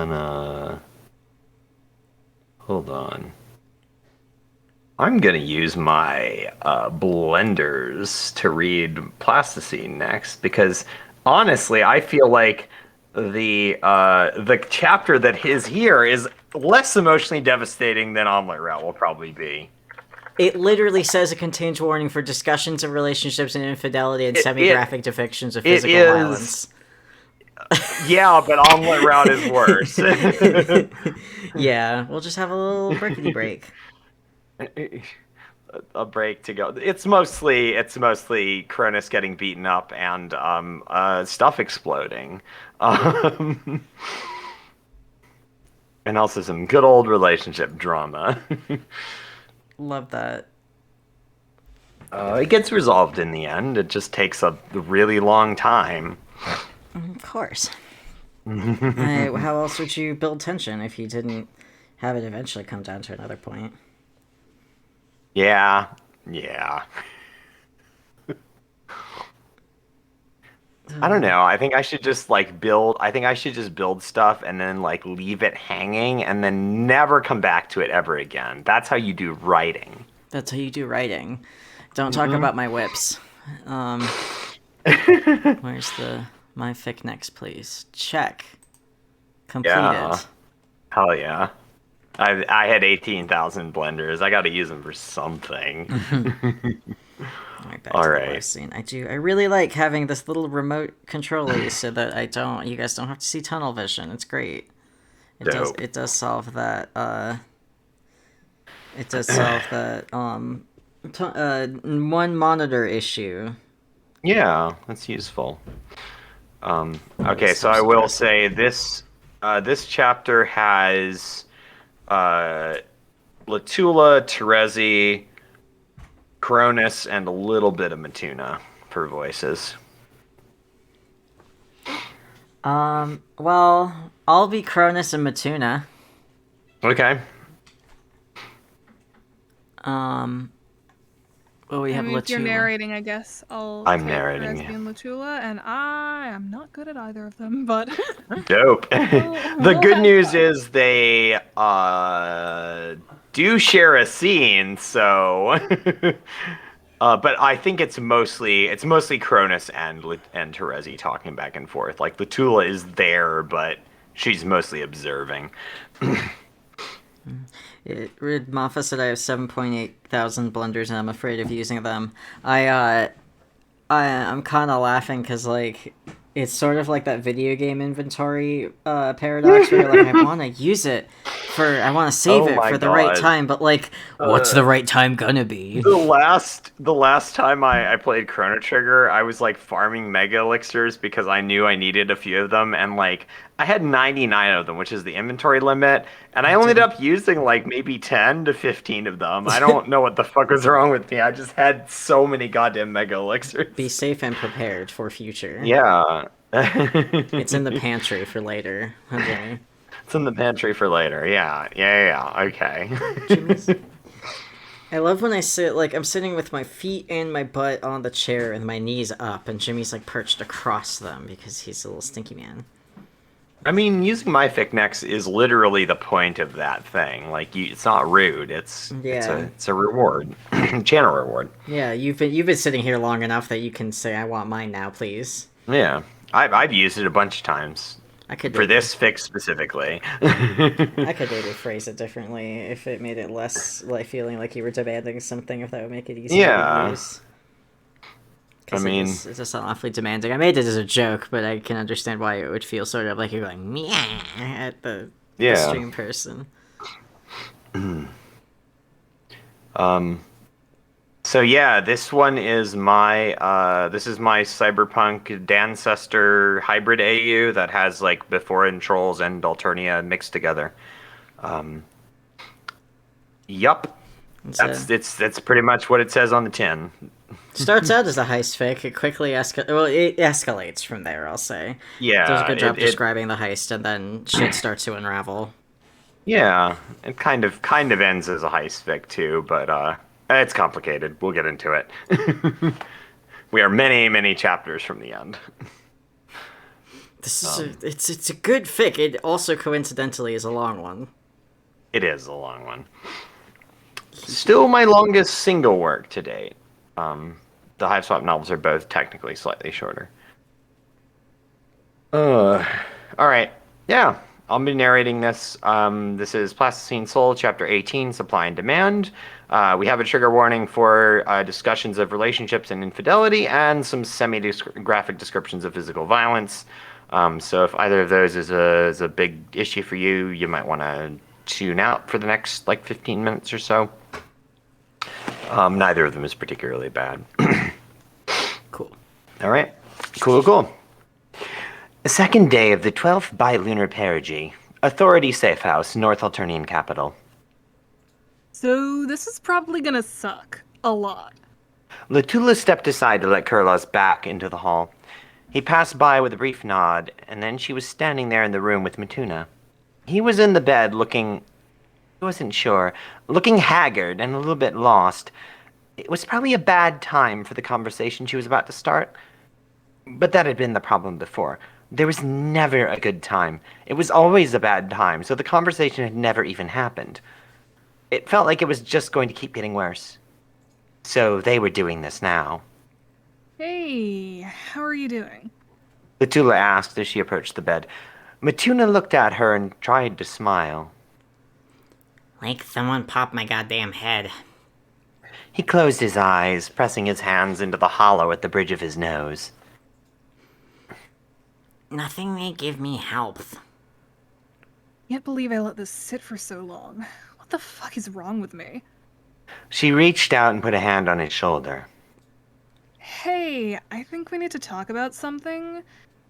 gonna hold on. I'm gonna use my blenders to read Plasticine next because honestly, I feel like the chapter that is here is less emotionally devastating than Omelet Route will probably be. It literally says it contains warning for discussions of relationships and infidelity and It it semi-graphic depictions of it physical is violence. yeah, but Omelet Route is worse. Yeah, we'll just have a little brickety break. A break to go. It's mostly Cronus getting beaten up and stuff exploding. Um, and also some good old relationship drama. Love that. It gets resolved in the end. It just takes a really long time. Of course. How else would you build tension if you didn't have it eventually come down to another point? Yeah, yeah. I don't know. I think I should just like build. I think I should just build stuff and then like leave it hanging and then never come back to it ever again. That's how you do writing. That's how you do writing. Don't talk Hmm. about my whips. Um, where's the my fic next, please? Check. Completed. Yeah. Hell yeah. I had 18,000 blenders. I got to use them for something. All right, back All to the right. live scene. I really like having this little remote control so that you guys don't have to see tunnel vision. It's great. Dope. It does solve that it does solve that one monitor issue. Yeah, that's useful. Always Okay, so helps I will address it. say this chapter has uh, Latula, Terezi, Cronus, and a little bit of Matuna for voices. Well, I'll be Cronus and Matuna. Okay. Um, well, we I have mean, if you're Latula. narrating, I guess I'll I'm take narrating Terezi you. and Latula, and I am not good at either of them, but Dope. The we'll good have news fun. is they do share a scene, so but I think it's mostly Cronus and Terezi talking back and forth. Like Latula is there, but she's mostly observing. Rid Maffa said I have 7.8 thousand blunders and I'm afraid of using them. I'm kind of laughing because like it's sort of like that video game inventory paradox where you're like I want to save Oh it my for the right god. time, but like what's Uh, the right time gonna be? the last time I played Chrono Trigger, I was like farming mega elixirs because I knew I needed a few of them, and like I had 99 of them, which is the inventory limit, and I I only ended didn't up using like maybe 10 to 15 of them. I don't know what the fuck was wrong with me. I just had so many goddamn mega be elixirs. safe and prepared for future. Yeah. It's in the It's pantry for later. Oh, Jimmy. in the pantry for later. Yeah. Yeah, yeah, yeah. Okay. Jimmy's. I love when I sit like I'm sitting with my feet and my butt on the chair and my knees up, and Jimmy's like perched across them because he's a little stinky man. I mean, using my next is literally the point of that thing. Like, it's not rude. Yeah, It's a reward, channel reward. yeah. You've been sitting here long enough that you can say, "I want mine now, please." Yeah, I've used it a bunch of times I could for maybe this fix specifically. I could maybe phrase it differently if it made it less like feeling like you were demanding something. If that would make it easier to Yeah, use, I because mean, it's just awfully demanding. I made it as a joke, but I can understand why it would feel sort of like you're going meow at the yeah. stream person. Um. So yeah, this is my cyberpunk Dancester hybrid AU that has like Before Trolls and Alternia mixed together. Um. Yup. It's a That's pretty much what it says on the tin. Starts out as a heist fic. It escalates from there. I'll say. It does a Yeah, good job it describing the heist, and then shit starts to unravel. yeah, it kind of ends as a heist fic too, but it's complicated. We'll get into it. We are many chapters from the end. This is it's a good fic. It also coincidentally is a long one. It is a long one. Still my longest single work to date. The Hive Swap novels are both technically slightly shorter. All right. Yeah, I'll be narrating this. This is Plasticine Soul, Chapter 18, Supply and Demand. We have a trigger warning for discussions of relationships and infidelity, and some semi-graphic descriptions of physical violence. So if either of those is a big issue for you, you might want to tune out for the next, 15 minutes or so. Neither of them is particularly bad. Cool. All right. Cool. The second day of the 12th bilunar perigee. Authority Safe House, North Alternian capital. So this is probably gonna suck. A lot. Latula stepped aside to let Kurlos back into the hall. He passed by with a brief nod, and then she was standing there in the room with Matuna. He was in the bed looking... he wasn't sure. Looking haggard and a little bit lost. It was probably a bad time for the conversation she was about to start. But that had been the problem before. There was never a good time. It was always a bad time, so the conversation had never even happened. It felt like it was just going to keep getting worse. So they were doing this now. Hey, how are you doing? Latula asked as she approached the bed. Matuna looked at her and tried to smile. Like someone popped my goddamn head. He closed his eyes, pressing his hands into the hollow at the bridge of his nose. Nothing they give me helps. Can't believe I let this sit for so long. What the fuck is wrong with me? She reached out and put a hand on his shoulder. Hey, I think we need to talk about something.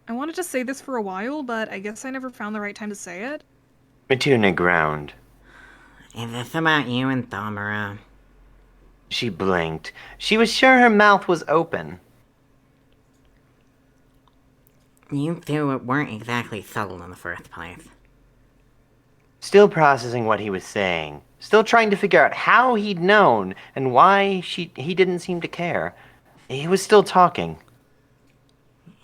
I wanted to say this for a while, but I guess I never found the right time to say it. Matuna groaned. Is this about you and Thamara? She blinked. She was sure her mouth was open. You two weren't exactly subtle in the first place. Still processing what he was saying. Still trying to figure out how he'd known and why he didn't seem to care. He was still talking.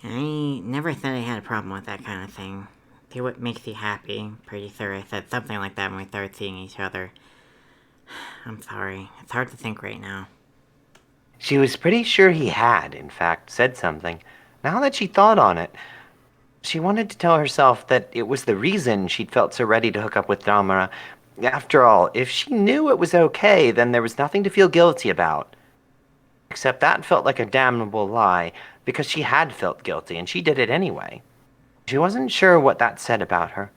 I never said I had a problem with that kind of thing. Do what makes you happy. Pretty sure I said something like that when we started seeing each other. I'm sorry. It's hard to think right now. She was pretty sure he had, in fact, said something. Now that she thought on it, she wanted to tell herself that it was the reason she'd felt so ready to hook up with Damara. After all, if she knew it was okay, then there was nothing to feel guilty about. Except that felt like a damnable lie, because she had felt guilty, and she did it anyway. She wasn't sure what that said about her.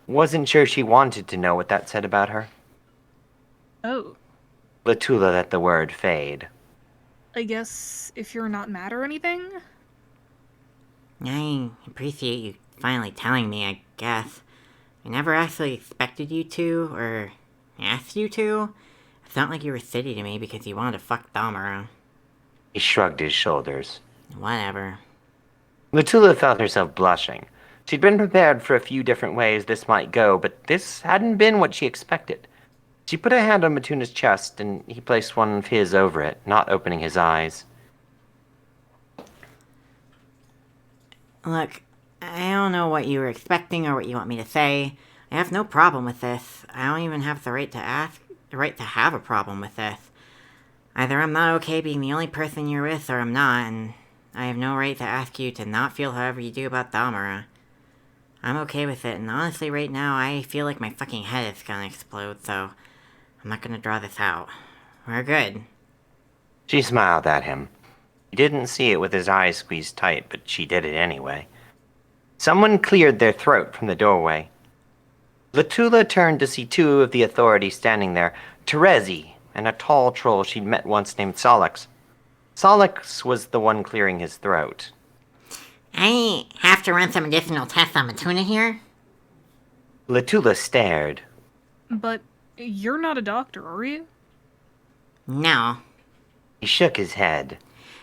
Wasn't sure she wanted to know what that said about her. Oh. Latula let the word fade. I guess if you're not mad or anything? I appreciate you finally telling me, I guess. I never actually expected you to, or asked you to. It's not like you were city to me because you wanted to fuck Damara. He shrugged his shoulders. Whatever. Latula felt herself blushing. She'd been prepared for a few different ways this might go, but this hadn't been what she expected. She put a hand on Matuna's chest, and he placed one of his over it, not opening his eyes. Look, I don't know what you were expecting or what you want me to say. I have no problem with this. I don't even have the right to have a problem with this. Either I'm not okay being the only person you're with, or I'm not, and I have no right to ask you to not feel however you do about Damara. I'm okay with it, and honestly right now I feel like my fucking head is gonna explode, so I'm not gonna draw this out. We're good. She smiled at him. He didn't see it with his eyes squeezed tight, but she did it anyway. Someone cleared their throat from the doorway. Latula turned to see two of the authorities standing there, Terezi and a tall troll she'd met once named Solix. Solix was the one clearing his throat. I have to run some additional tests on Matuna here? Latula stared. But you're not a doctor, are you? No. He shook his head.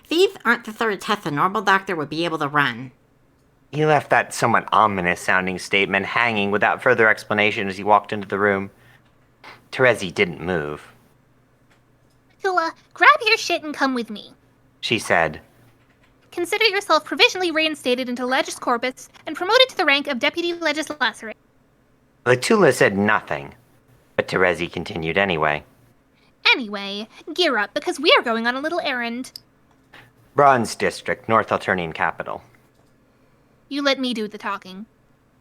These aren't the sort of tests a normal doctor would be able to run. He left that somewhat ominous-sounding statement hanging without further explanation as he walked into the room. Terezi didn't move. Latula, grab your shit and come with me. She said. consider yourself provisionally reinstated into Legis Corpus and promoted to the rank of Deputy Legislator. Latula said nothing, but Terezi continued anyway. Anyway, gear up because we are going on a little errand. Bronze District, North Alternian capital. You let me do the talking.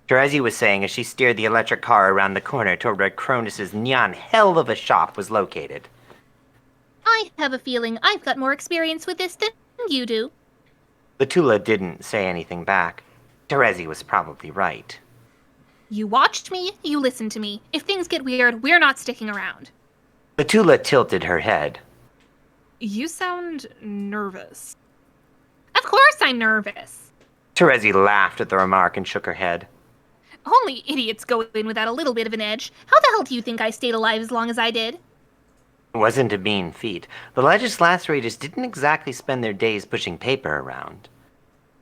Terezi was saying as she steered the electric car around the corner toward where Cronus's neon hell of a shop was located. I have a feeling I've got more experience with this than you do. Latula didn't say anything back. Terezi was probably right. You watched me, you listened to me. If things get weird, we're not sticking around. Latula tilted her head. You sound nervous. Of course I'm nervous. Terezi laughed at the remark and shook her head. Only idiots go in without a little bit of an edge. How the hell do you think I stayed alive as long as I did? It wasn't a mean feat. The legislators didn't exactly spend their days pushing paper around.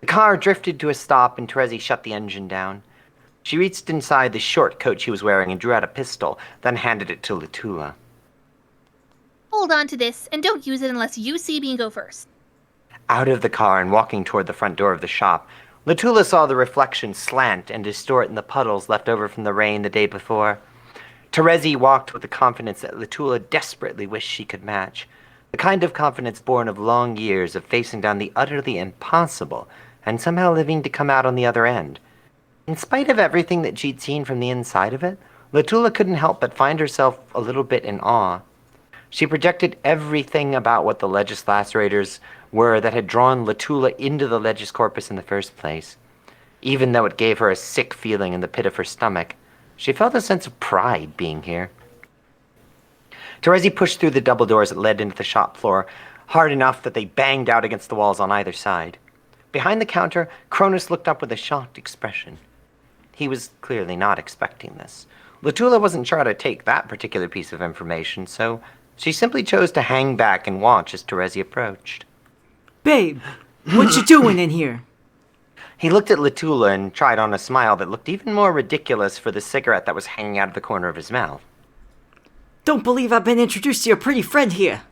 The car drifted to a stop and Terezi shut the engine down. She reached inside the short coat she was wearing and drew out a pistol, then handed it to Latula. Hold on to this, and don't use it unless you see me go first. Out of the car and walking toward the front door of the shop, Latula saw the reflection slant and distort in the puddles left over from the rain the day before. Terezi walked with the confidence that Latula desperately wished she could match, the kind of confidence born of long years of facing down the utterly impossible and somehow living to come out on the other end. In spite of everything that she'd seen from the inside of it, Latula couldn't help but find herself a little bit in awe. She projected everything about what the legislators were that had drawn Latula into the Legis Corpus in the first place. Even though it gave her a sick feeling in the pit of her stomach, she felt a sense of pride being here. Terezi pushed through the double doors that led into the shop floor, hard enough that they banged out against the walls on either side. Behind the counter, Cronus looked up with a shocked expression. He was clearly not expecting this. Latula wasn't sure how to take that particular piece of information, so she simply chose to hang back and watch as Terezi approached. Babe, what you doing in here? He looked at Latula and tried on a smile that looked even more ridiculous for the cigarette that was hanging out of the corner of his mouth. Don't believe I've been introduced to your pretty friend here.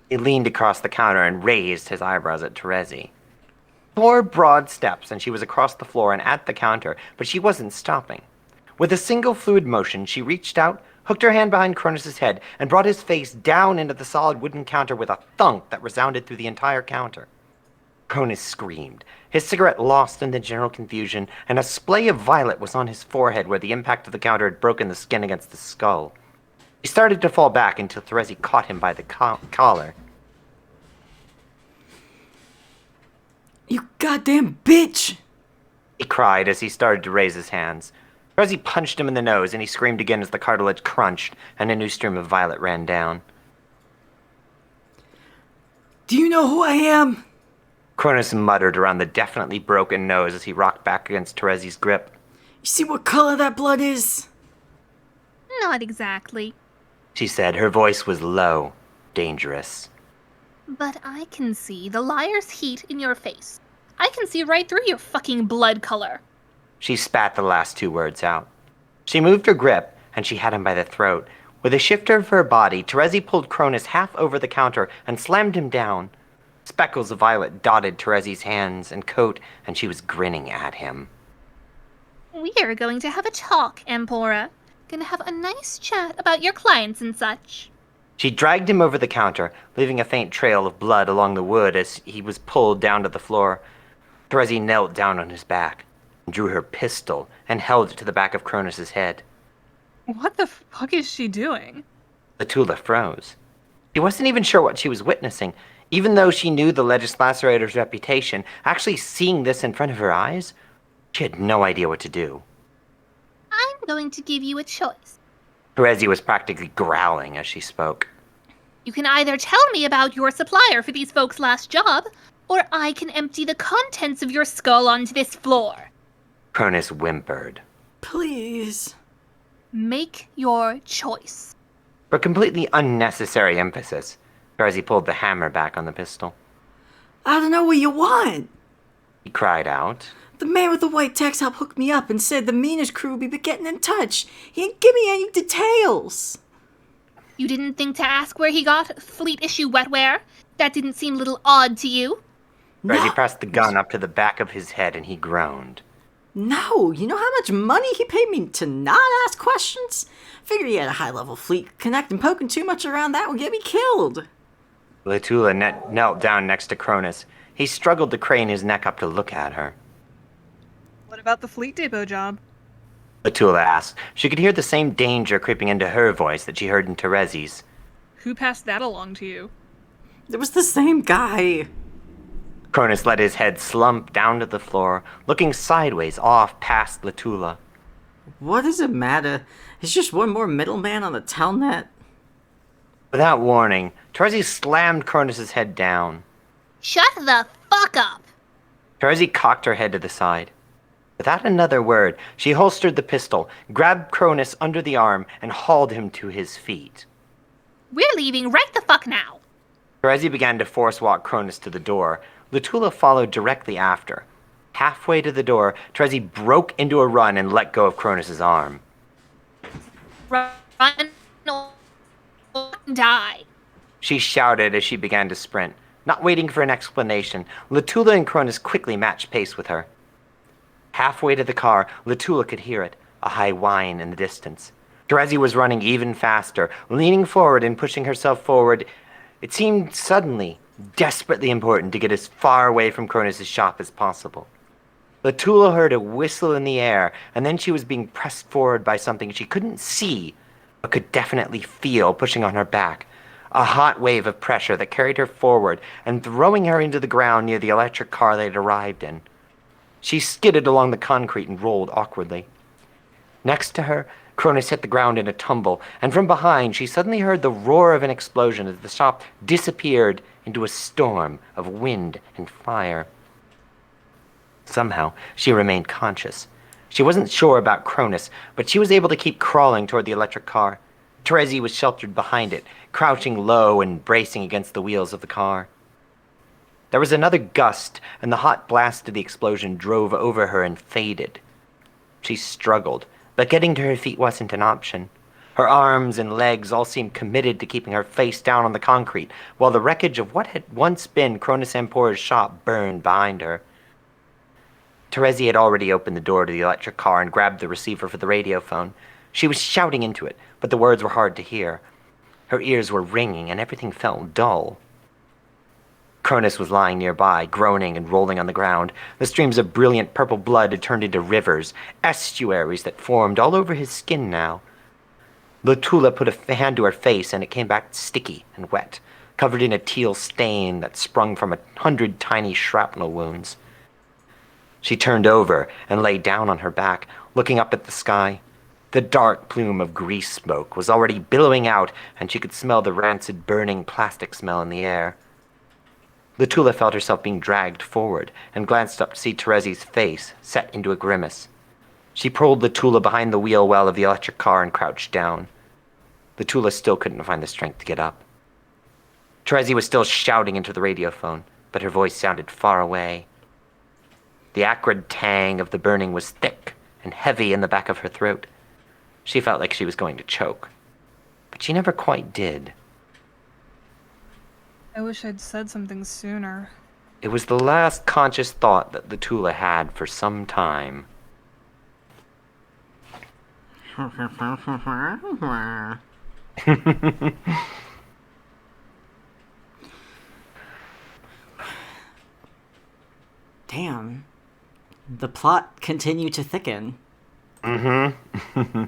He leaned across the counter and raised his eyebrows at Terezi. 4 broad steps and she was across the floor and at the counter, but she wasn't stopping. With a single fluid motion, she reached out, hooked her hand behind Cronus's head, and brought his face down into the solid wooden counter with a thunk that resounded through the entire counter. Cronus screamed. His cigarette lost in the general confusion, and a splay of violet was on his forehead where the impact of the counter had broken the skin against the skull. He started to fall back until Terezi caught him by the collar. You goddamn bitch! He cried as he started to raise his hands. Terezi punched him in the nose, and he screamed again as the cartilage crunched, and a new stream of violet ran down. Do you know who I am? Cronus muttered around the definitely broken nose as he rocked back against Terezi's grip. You see what color that blood is? Not exactly. She said. Her voice was low, dangerous. But I can see the liar's heat in your face. I can see right through your fucking blood color. She spat the last 2 words out. She moved her grip, and she had him by the throat. With a shift of her body, Terezi pulled Cronus half over the counter and slammed him down. Speckles of violet dotted Terezi's hands and coat, and she was grinning at him. We're going to have a talk, Empora. Gonna have a nice chat about your clients and such. She dragged him over the counter, leaving a faint trail of blood along the wood as he was pulled down to the floor. Terezi knelt down on his back, drew her pistol, and held it to the back of Cronus's head. What the fuck is she doing? Latula froze. She wasn't even sure what she was witnessing. Even though she knew the legislator's reputation, actually seeing this in front of her eyes, she had no idea what to do. I'm going to give you a choice. Terezi was practically growling as she spoke. You can either tell me about your supplier for these folks' last job, or I can empty the contents of your skull onto this floor. Cronus whimpered. Please. Make your choice. For completely unnecessary emphasis, Terezi pulled the hammer back on the pistol. I don't know what you want. He cried out. The man with the white text helped hook me up and said the meanest crew would be getting in touch. He didn't give me any details. You didn't think to ask where he got fleet issue wetware? That didn't seem a little odd to you? Trezzy No! pressed the gun up to the back of his head and he groaned. No! You know how much money he paid me to not ask questions? Figured he had a high-level fleet. Connecting poking too much around that would get me killed. Latula knelt down next to Cronus. He struggled to crane his neck up to look at her. What about the fleet depot job? Latula asked. She could hear the same danger creeping into her voice that she heard in Terezi's. Who passed that along to you? It was the same guy. Cronus let his head slump down to the floor, looking sideways off past Latula. What does it matter? It's just one more middleman on the telnet. Without warning, Terezi slammed Cronus's head down. Shut the fuck up! Terezi cocked her head to the side. Without another word, she holstered the pistol, grabbed Cronus under the arm, and hauled him to his feet. We're leaving right the fuck now. Terezi began to force walk Cronus to the door. Latula followed directly after. Halfway to the door, Terezi broke into a run and let go of Cronus's arm. Run or die. She shouted as she began to sprint. Not waiting for an explanation, Latula and Cronus quickly matched pace with her. Halfway to the car, Latula could hear it, a high whine in the distance. Terezi was running even faster, leaning forward and pushing herself forward. It seemed suddenly, desperately important to get as far away from Cronus' shop as possible. Latula heard a whistle in the air, and then she was being pressed forward by something she couldn't see, but could definitely feel pushing on her back. A hot wave of pressure that carried her forward and throwing her into the ground near the electric car they had arrived in. She skidded along the concrete and rolled awkwardly. Next to her, Cronus hit the ground in a tumble, and from behind she suddenly heard the roar of an explosion as the shop disappeared into a storm of wind and fire. Somehow, she remained conscious. She wasn't sure about Cronus, but she was able to keep crawling toward the electric car. Terezi was sheltered behind it, crouching low and bracing against the wheels of the car. There was another gust, and the hot blast of the explosion drove over her and faded. She struggled, but getting to her feet wasn't an option. Her arms and legs all seemed committed to keeping her face down on the concrete, while the wreckage of what had once been Cronus Ampora's shop burned behind her. Terezi had already opened the door to the electric car and grabbed the receiver for the radio phone. She was shouting into it, but the words were hard to hear. Her ears were ringing, and everything felt dull. Cronus was lying nearby, groaning and rolling on the ground. The streams of brilliant purple blood had turned into rivers, estuaries that formed all over his skin now. Latula put a hand to her face, and it came back sticky and wet, covered in a teal stain that sprung from 100 tiny shrapnel wounds. She turned over and lay down on her back, looking up at the sky. The dark plume of grease smoke was already billowing out, and she could smell the rancid, burning plastic smell in the air. Latula felt herself being dragged forward and glanced up to see Terezi's face set into a grimace. She pulled Latula behind the wheel well of the electric car and crouched down. Latula still couldn't find the strength to get up. Terezi was still shouting into the radiophone, but her voice sounded far away. The acrid tang of the burning was thick and heavy in the back of her throat. She felt like she was going to choke, but she never quite did. I wish I'd said something sooner. It was the last conscious thought that Latula had for some time. Damn. The plot continued to thicken. Mm-hmm.